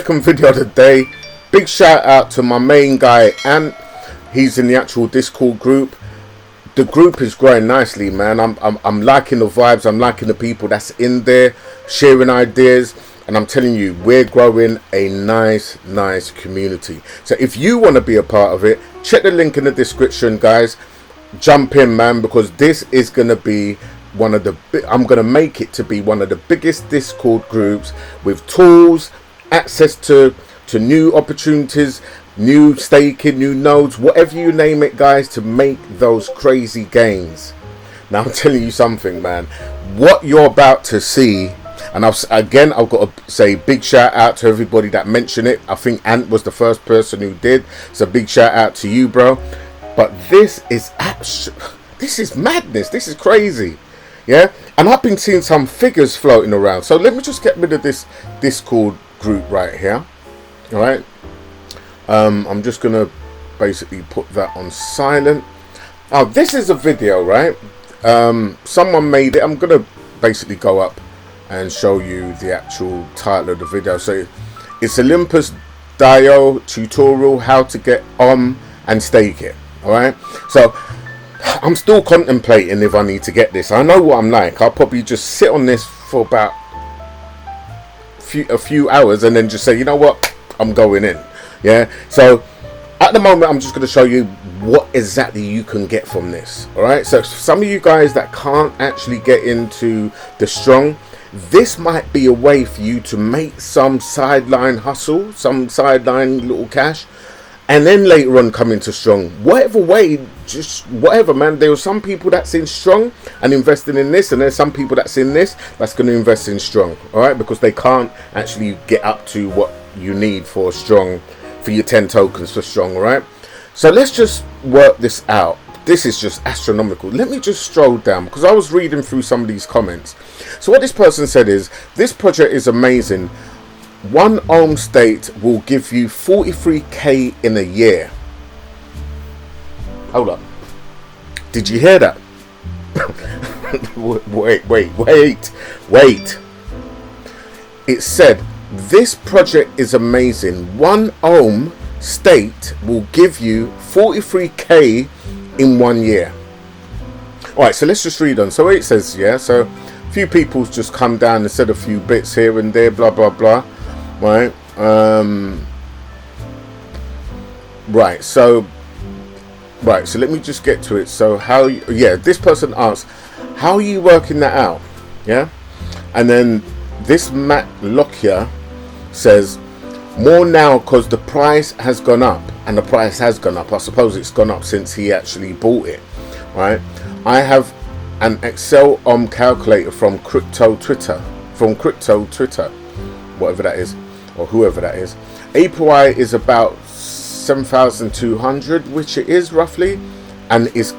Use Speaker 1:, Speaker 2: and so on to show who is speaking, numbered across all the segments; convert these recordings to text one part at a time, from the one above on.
Speaker 1: Second video of the day. Big shout out to my main guy, and he's in the actual Discord group. The group is growing nicely, man. I'm liking the vibes. I'm liking the people that's in there sharing ideas, and I'm telling you, we're growing a nice community. So if you want to be a part of it, check the link in the description, guys. Jump in, man, because this is going to be one of the I'm going to make it to be one of the biggest Discord groups with tools, access to new opportunities, new staking, new nodes, whatever you name it, guys, to make those crazy gains. Now I'm telling you something, man, what you're about to see, and I've got to say big shout out to everybody that mentioned it. I think Ant was the first person who did, so big shout out to you, bro. But this is madness. This is crazy. Yeah, and I've been seeing some figures floating around, so let me just get rid of this Discord group right here. All right, I'm just gonna basically put that on silent. Oh, this is a video, right? Someone made it. I'm gonna basically go up and show you the actual title of the video. So it's Olympus DAO tutorial, how to get and stake it. All right, so I'm still contemplating if I need to get this. I know what I'm like. I'll probably just sit on this for about a few hours and then just say, you know what, I'm going in. Yeah, so at the moment I'm just going to show you what exactly you can get from this. All right, so some of you guys that can't actually get into the strong, this might be a way for you to make some sideline hustle, some sideline little cash, and then later on come into strong. Whatever way, just whatever, man. There are some people that's in strong and investing in this, and there's some people that's in this that's going to invest in strong. All right, because they can't actually get up to what you need for strong, for your 10 tokens for strong. All right, so let's just work this out. This is just astronomical. Let me just stroll down, because I was reading through some of these comments. So what this person said is, this project is amazing. 1 ohm state will give you 43k in a year. Hold up, did you hear that? wait. It said this project is amazing. 1 ohm state will give you 43k in 1 year. All right, so let's just read on. So it says, yeah, so a few people's just come down and said a few bits here and there, blah blah blah. Right, so let me just get to it. So how this person asked, how are you working that out? Yeah, and then this Matt Lockyer says, more now because the price has gone up, and the price has gone up. I suppose it's gone up since he actually bought it. Right, I have an Excel calculator from crypto Twitter, whatever that is, or whoever that is. APY is about 7,200, which it is roughly, and it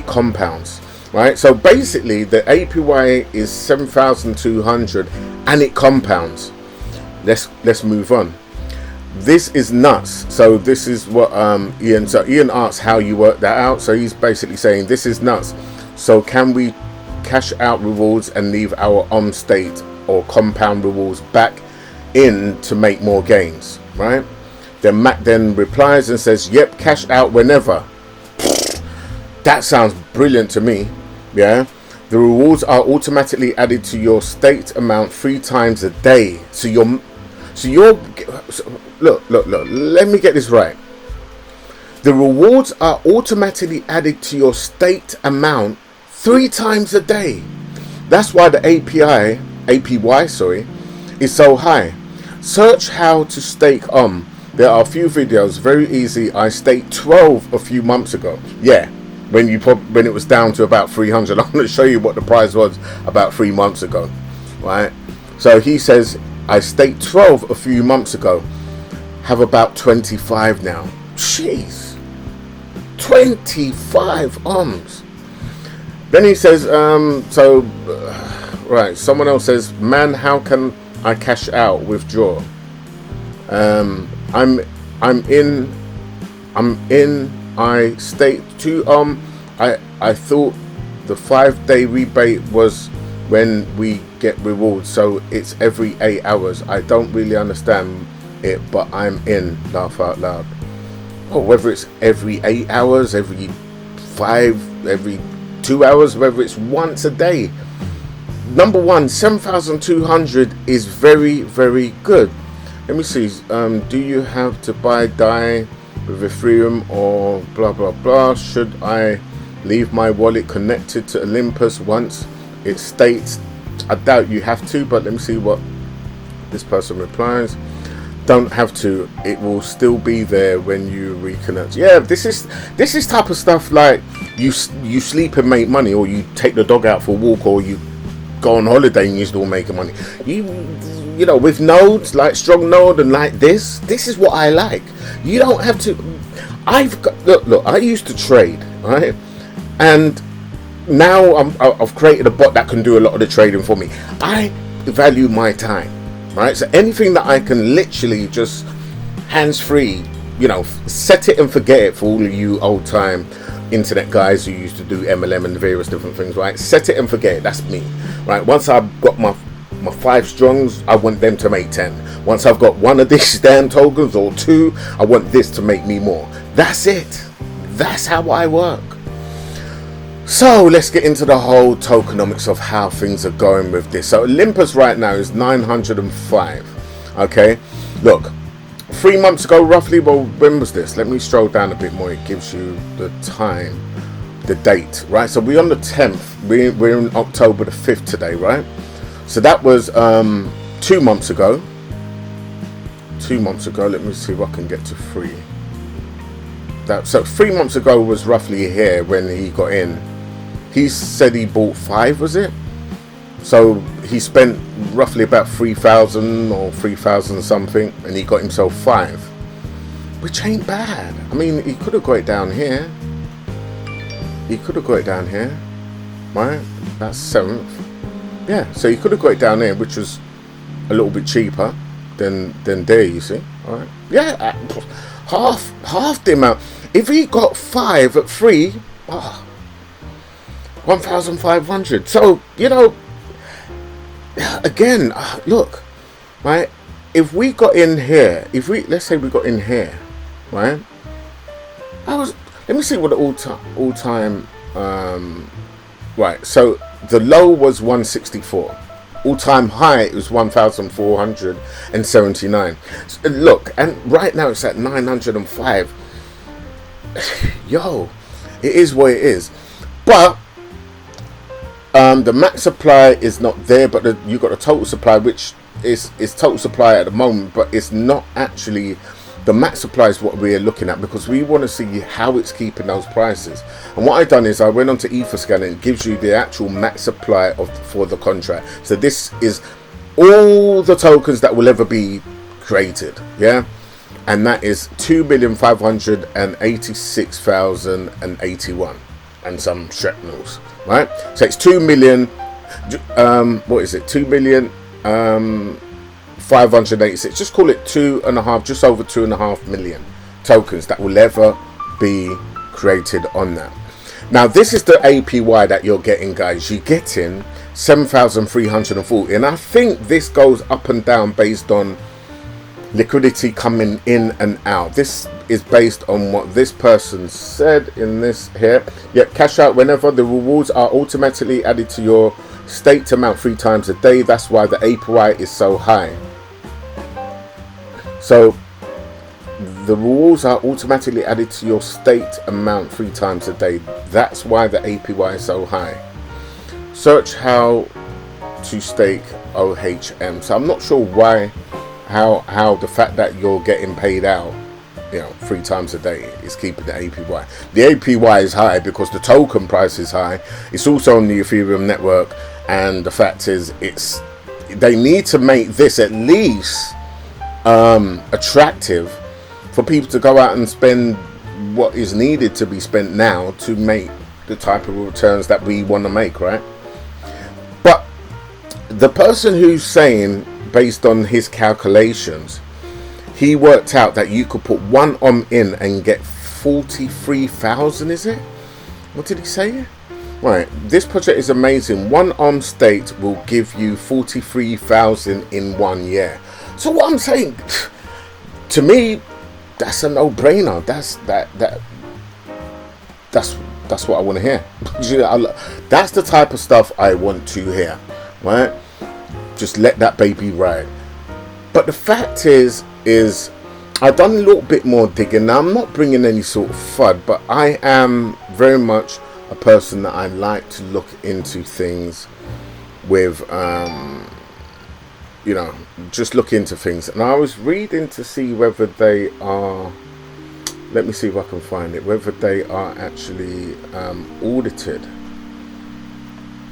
Speaker 1: compounds. Right, so basically the APY is 7,200 and it compounds. Let's move on. This is nuts. So this is what Ian asks how you work that out. So he's basically saying this is nuts. So can we cash out rewards and leave our state or compound rewards back in to make more gains? Right, then Matt then replies and says, yep, cash out whenever. That sounds brilliant to me. Yeah, the rewards are automatically added to your state amount 3 times a day. So look, let me get this right. The rewards are automatically added to your state amount 3 times a day. That's why the APY is so high. Search how to stake There are a few videos, very easy. I staked 12 a few months ago. Yeah, when it was down to about 300. I'm going to show you what the price was about 3 months ago. Right? So he says, I staked 12 a few months ago. Have about 25 now. Jeez. 25 ohms. Then he says, right, someone else says, man, how can I cash out, withdraw? I'm in, I staked 2 I thought the 5-day rebate was when we get rewards, so it's every 8 hours. I don't really understand it, but I'm in. Laugh out loud. Oh, whether it's every 8 hours, every 5, every 2 hours, whether it's once a day. Number one, 7,200 is very, very good. Let me see. Do you have to buy DAI with Ethereum or blah blah blah? Should I leave my wallet connected to Olympus once it states? I doubt you have to, but let me see what this person replies. Don't have to. It will still be there when you reconnect. Yeah, this is type of stuff like you sleep and make money, or you take the dog out for a walk, or you go on holiday and you're still making money. You know, with nodes like strong node and like this is what I like. You don't have to. Look, I used to trade, right? And now I've created a bot that can do a lot of the trading for me. I value my time, right? So anything that I can literally just hands-free, you know, set it and forget it for all of you old time internet guys who used to do MLM and various different things, right? Set it and forget it. That's me, right? Once I've got my 5 strongs, I want them to make 10. Once I've got 1 of these damn tokens or 2, I want this to make me more. That's it. That's how I work. So let's get into the whole tokenomics of how things are going with this. So Olympus right now is 905. Okay, look, 3 months ago roughly, well, when was this? Let me scroll down a bit more. It gives you the time, the date, right? So we're on the 10th. We're in October the 5th today, right? So that was 2 months ago. 2 months ago. Let me see if I can get to 3. So 3 months ago was roughly here when he got in. He said he bought 5, was it? So he spent roughly about 3,000 or 3,000 something, and he got himself 5, which ain't bad. I mean, he could have got it down here. He could have got it down here, right? That's 7th. Yeah, so he could have got it down here, which was a little bit cheaper than there, you see. All right. Yeah, half the amount. If he got 5 at 3, 1,500. So, you know, again, look, right? If we got in here, let's say we got in here, right? Let me see what the all time, right? So the low was 164. All time high it was 1,479. So, look, and right now it's at 905. Yo, it is what it is. But the max supply is not there, but you got a total supply, which is total supply at the moment, but it's not actually. The max supply is what we're looking at, because we want to see how it's keeping those prices. And what I've done is I went onto Etherscan, and it gives you the actual max supply for the contract. So this is all the tokens that will ever be created, yeah, and that is 2,586,081 and some shrapnels, right? So it's 2 million. What is it? 2,586. Just call it 2.5, just over 2.5 million tokens that will ever be created on that. Now this is the APY that you're getting, guys. You're getting 7,340, and I think this goes up and down based on liquidity coming in and out. This is based on what this person said in this here. Yep, cash out whenever. The rewards are automatically added to your staked amount 3 times a day. That's why the APY is so high. So the rewards are automatically added to your staked amount 3 times a day. That's why the APY is so high. Search how to stake OHM. So I'm not sure why, how the fact that you're getting paid out, you know, 3 times a day is keeping the APY. The APY is high because the token price is high. It's also on the Ethereum network, and the fact is, they need to make this at least attractive for people to go out and spend what is needed to be spent now to make the type of returns that we want to make, right? But the person who's saying, based on his calculations, he worked out that you could put 1 in and get 43,000, is it? What did he say? Right, this project is amazing. 1 state will give you 43,000 in 1 year. So what I'm saying, to me, that's a no-brainer. That's what I want to hear. That's the type of stuff I want to hear, right? Just let that baby ride. But the fact is I've done a little bit more digging. Now, I'm not bringing any sort of FUD, but I am very much a person that I like to look into things with, you know, just look into things. And I was reading to see whether they are, let me see if I can find it, whether they are actually audited.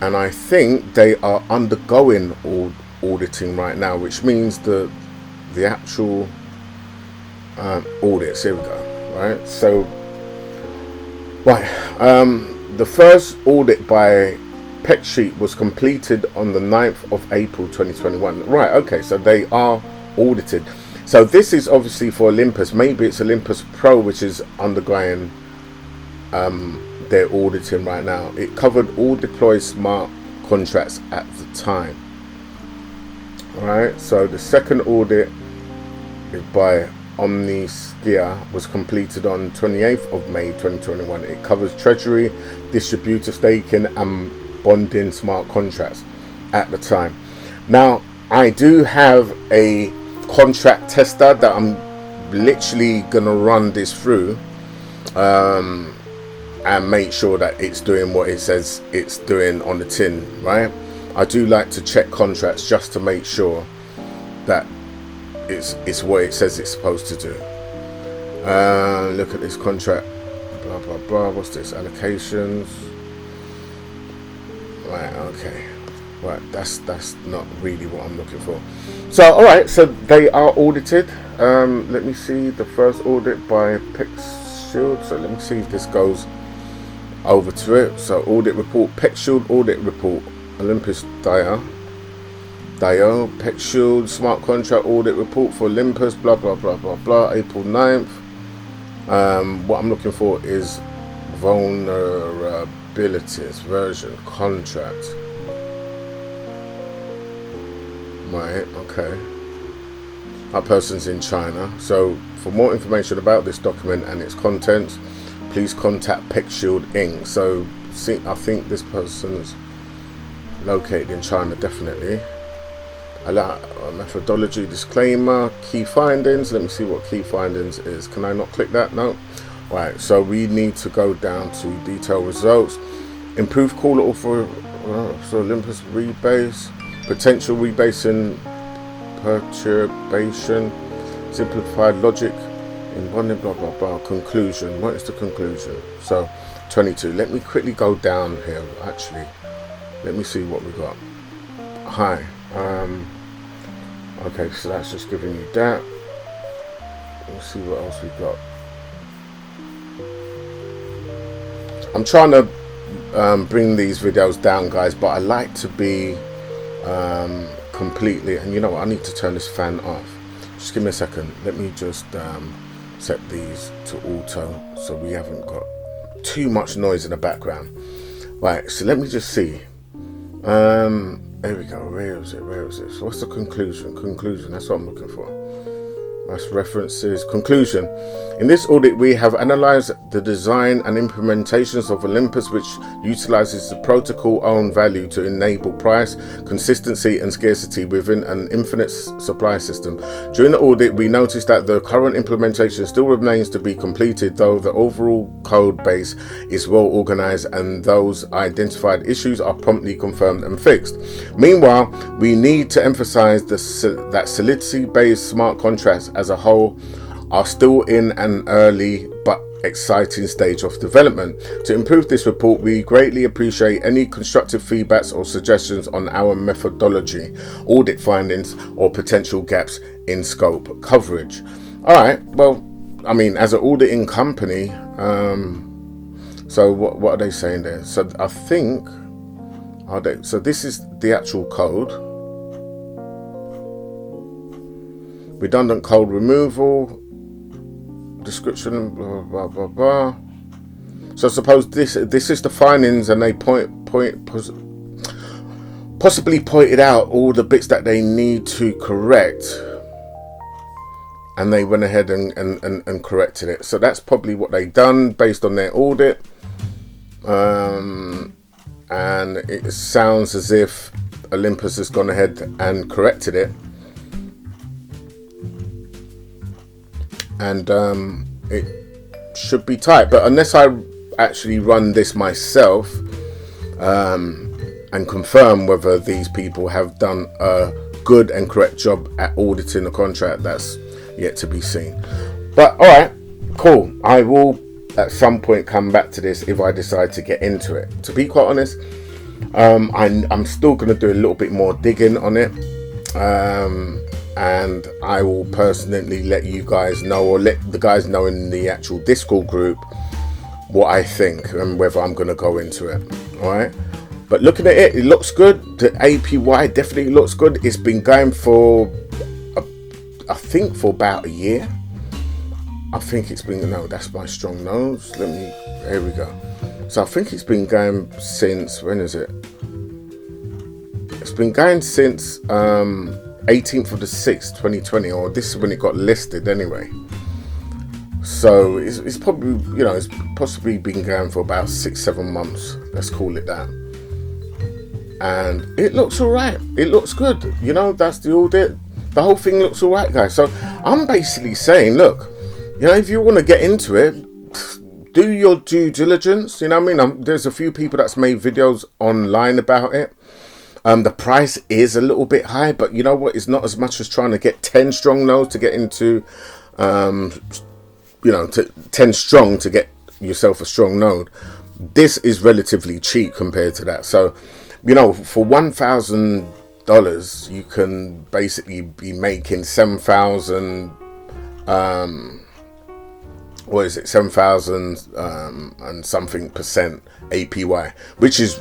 Speaker 1: And I think they are undergoing auditing right now, which means the actual audits. Here we go. Right. So, the first audit by PEC Sheet was completed on the 9th of April 2021. Right. Okay. So they are audited. So this is obviously for Olympus. Maybe it's Olympus Pro, which is undergoing their auditing right now. It covered all deployed smart contracts at the time. Alright, so the second audit by OlympusDAO was completed on 28th of May 2021. It covers treasury, distributor staking and bonding smart contracts at the time. Now, I do have a contract tester that I'm literally gonna run this through and make sure that it's doing what it says it's doing on the tin, right? I do like to check contracts just to make sure that it's what it says it's supposed to do. Look at this contract, blah blah blah. What's this? Allocations. Right, okay. Right, that's not really what I'm looking for. So, all right, so they are audited. Let me see the first audit by PEC Shield. So let me see if this goes over to it. So audit report, PEC Shield audit report, Olympus DAO, PEC Shield smart contract audit report for Olympus, blah blah blah blah blah, April 9th. What I'm looking for is vulnerabilities version contract. Right, okay. That person's in China. So for more information about this document and its contents, please contact PEC Shield Inc. So see, I think this person's located in China, definitely. Methodology disclaimer, key findings. Let me see what key findings is. Can I not click that? No. Right, so we need to go down to detailed results. Improve caller for so Olympus rebase, potential rebasing perturbation, simplified logic in bonding, blah blah blah. Conclusion. What is the conclusion? So 22. Let me quickly go down here. Actually, let me see what we got. Hi. Okay, so that's just giving you that. Let's see what else we got. I'm trying to bring these videos down, guys, but I like to be completely, and you know what, I need to turn this fan off. Just give me a second. Let me just set these to auto so we haven't got too much noise in the background. Right, so let me just see. There we go. Where is it? So what's the conclusion? That's what I'm looking for. That's references. Conclusion. In this audit, we have analyzed the design and implementations of Olympus, which utilizes the protocol own value to enable price, consistency, and scarcity within an infinite supply system. During the audit, we noticed that the current implementation still remains to be completed, though the overall code base is well organized and those identified issues are promptly confirmed and fixed. Meanwhile, we need to emphasize that solidity-based smart contracts as a whole are still in an early but exciting stage of development. To improve this report, we greatly appreciate any constructive feedbacks or suggestions on our methodology, audit findings, or potential gaps in scope coverage. All right, well, I mean, as an auditing company, so what are they saying there? So I think, so this is the actual code. Redundant code removal, description, blah blah blah blah. So suppose this is the findings, and they possibly pointed out all the bits that they need to correct. and they went ahead and corrected it. So that's probably what they done based on their audit. And it sounds as if Olympus has gone ahead and corrected it, and it should be tight. But unless I actually run this myself and confirm whether these people have done a good and correct job at auditing the contract, that's yet to be seen. But all right, cool. I will at some point come back to this if I decide to get into it. To be quite honest, I'm still going to do a little bit more digging on it, and I will personally let you guys know, or let the guys know in the actual Discord group, what I think and whether I'm going to go into it. All right, but looking at it, it looks good. The APY definitely looks good. It's been going for I think for about a year. I think it's been, no, that's my strong nose. Here we go. So I think it's been going since, when is it? It's been going since 18th of the 6th, 2020, or this is when it got listed anyway. So it's probably, you know, it's possibly been going for about 6-7 months. Let's call it that. And it looks all right. It looks good. You know, that's the audit. The whole thing looks all right, guys. So I'm basically saying, look, you know, if you want to get into it, do your due diligence. You know what I mean? There's a few people that's made videos online about it. The price is a little bit high, but you know what? It's not as much as trying to get 10 strong nodes to get into, you know, 10 strong to get yourself a strong node. This is relatively cheap compared to that. So, you know, for $1,000, you can basically be making 7,000. What is it, 7,000 and something percent APY, which is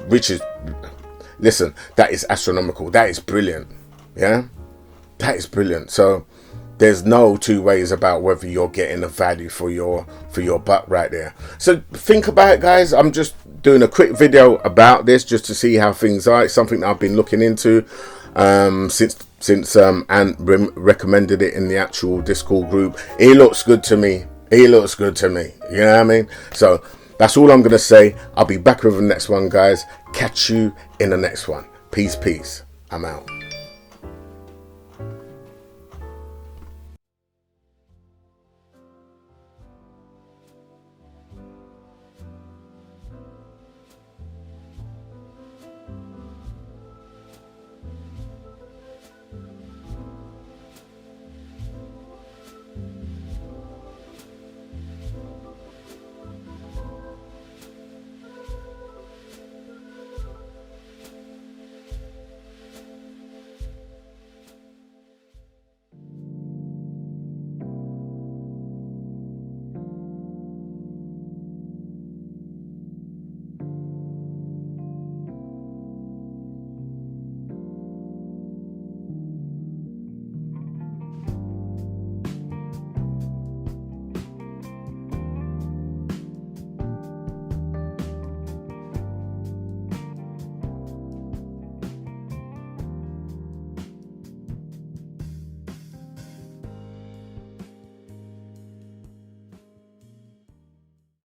Speaker 1: listen, that is astronomical. That is brilliant. Yeah, that is brilliant. So there's no two ways about whether you're getting a value for your buck right there. So think about it, guys. I'm just doing a quick video about this just to see how things are. It's something that I've been looking into since Ant recommended it in the actual Discord group. It looks good to me. He looks good to me. You know what I mean? So that's all I'm going to say. I'll be back with the next one, guys. Catch you in the next one. Peace, peace. I'm out.